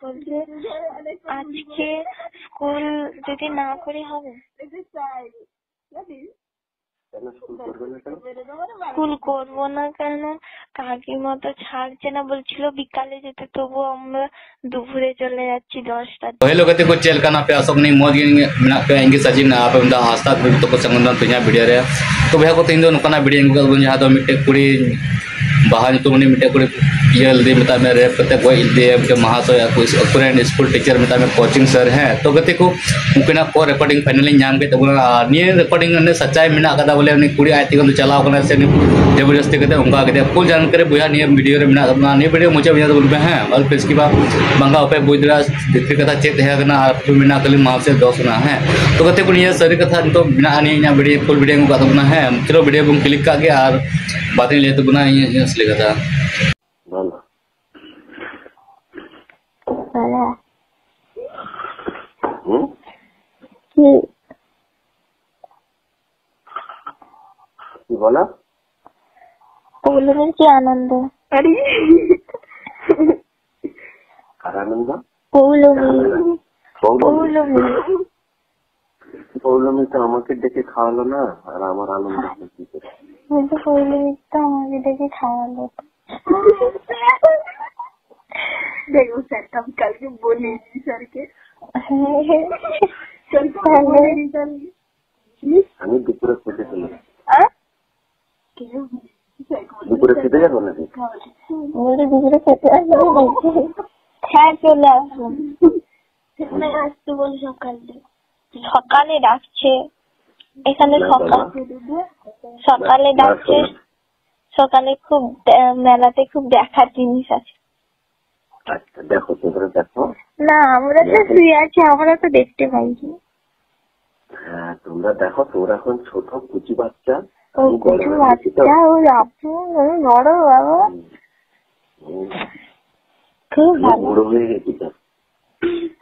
বলছে আজকে স্কুল যদি না করে হবে, স্কুল করবো না কেন, কাকিমা তো ছাড়ছে না, বলছিল বিকালে যেতে, তবু আমরা দুপুরে চলে যাচ্ছি 10টা। हेलो गति को चेल का ना पे असोक नहीं मोज मेना पे इंगे सजिन ना पे उनका हास्ता तो को संगंदन तुझा वीडियो रे तो भैया को तीन दो नुकना वीडियो को बुन जहां तो मिटे कुड़ी बाहर तो उन्हें मिटे कुड़ी ये दी बता मैं रैप करते कोई दे के महाशय कोई फ्रेंड स्कूल टीचर बता मैं कोचिंग सर है तो गति को उनके को रिकॉर्डिंग फाइनली नाम के तो निये रिकॉर्डिंग ने सच्चाई मेना कदा बोले उन्हें कुड़ी आती को चलाओ करने से जबरदस्ती करते उनका कहते फुल जानकारी बुझा नहीं वीडियो रे मेना अपना नहीं वीडियो मुझे बुझा तो बोलते हैं और फिर इसके बाद बंगा पे बुझरा देखते कथा चेत है करना आप मेना कल माफ से दोस्त ना है तो कहते को ये सारी कथा तो बिना नहीं ना वीडियो फुल वीडियो को कहते ना है चलो वीडियो बुम क्लिक करके और बातें ले तो बना ये असली कथा बोलो কি বলা পৌলমীর কি আনন্দ? আরে কার আনন্দ? পৌলমী তো আমাকে ডেকে খাওয়ালো না, আর আমার আনন্দ কি করে? পৌলমী তো আমাকে ডেকে খাওয়ালো। দেখো স্যারটা আমি কালকে বলেছি স্যারকে। আমি দুপুরে খেতে চলে দুপুরে খেতে যাবো নাকি? দুপুরে খেতে আসবো, হ্যাঁ চলে আসবো। আসতে বলি সকালে ডাকছে, এখানে সকালে ডাকছে, সকালে খুব মেলাতে খুব দেখার জিনিস আছে। আচ্ছা দেখো, তোমরা দেখো না, আমরা তো শুয়ে আছি, আমরা তো দেখতে পাইনি। হ্যাঁ তোমরা দেখো, তোমরা এখন ছোট কুচি বাচ্চা, বড় বাবা খুব বুড়ো হয়ে গেছি তো।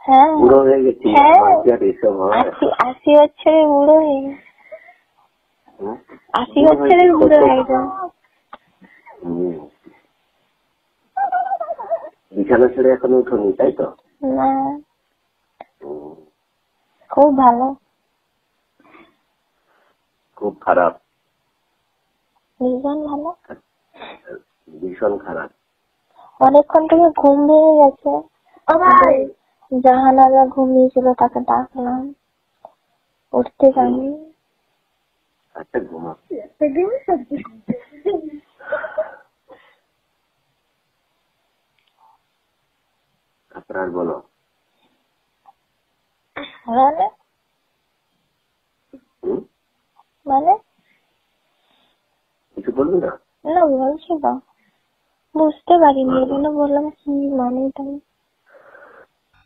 হ্যাঁ বুড়ো হয়ে গেছি, এসব হয় 80 বছরে বুড়ো হয়ে গেছে, 80 বছরে বুড়ো হয়ে গেছে। বিছানা ছেড়ে এখন উঠোনি, তাই তো? না, খুব ভালো। খুব খারাপ? ভীষণ ভালো, ভীষণ খারাপ। অনেকক্ষণ থেকে ঘুম ভেঙে গেছে, জাহানারা ঘুমিয়েছিল, তাকে ডাকলাম, উঠতে জানি। আচ্ছা ঘুমা। আপনার বলো মানে কিছু বলবি না? না বলছি তো, বুঝতে पारिनी এজন্য বললাম কি মানে তাই।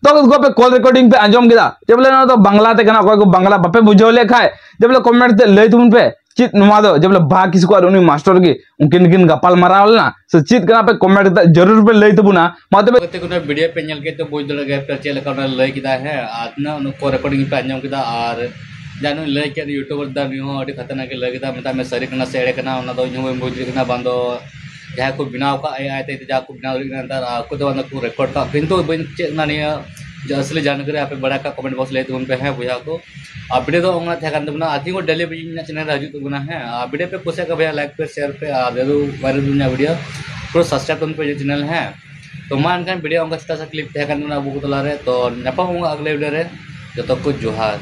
तो उसको पे कॉल रिकॉर्डिंग पे अंजम किया जब बोले ना तो बांग्ला ते कना कोई को बांग्ला बापे बुझो ले खाए जब बोले कमेंट ते ले तुम पे चित नुमा दो जब बोले बा किसको और उनी मास्टर की उनकिन किन गपाल मारा वाला ना सो चित कना पे कमेंट ते जरूर पे ले तुम ना माते पे कते को वीडियो पे नेल के तो बुझ लगे पे चेल का ले किदा है आतना उनको रिकॉर्डिंग पे अंजम किदा और जानो ले के यूट्यूबर दा नियो अडी खतरनाक ले किदा मता में सरी कना सेड़े कना उना दो न्यू बुझ कना बंदो जहाँ को बिनाव का आए थे जहाँ को बिनाव अंतर आपको तो को रिकॉर्ड का किंतु चेना नहीं जो असली जानकारी आप बड़ा का कमेंट बॉक्स ले तो उन पे है भैया को आप वीडियो तो होना थे करते बना आती को डेली चैनल राजू तो बना है आप वीडियो पे कुछ का भैया लाइक पे शेयर पे वायरल दुनिया वीडियो पूरा सब्सक्राइब उन पे जो चैनल है तो मान कर वीडियो उनका सा क्लिप थे करते बना बुक तो ला रहे तो नपा होगा अगले वीडियो रे जो तो कुछ जोहार।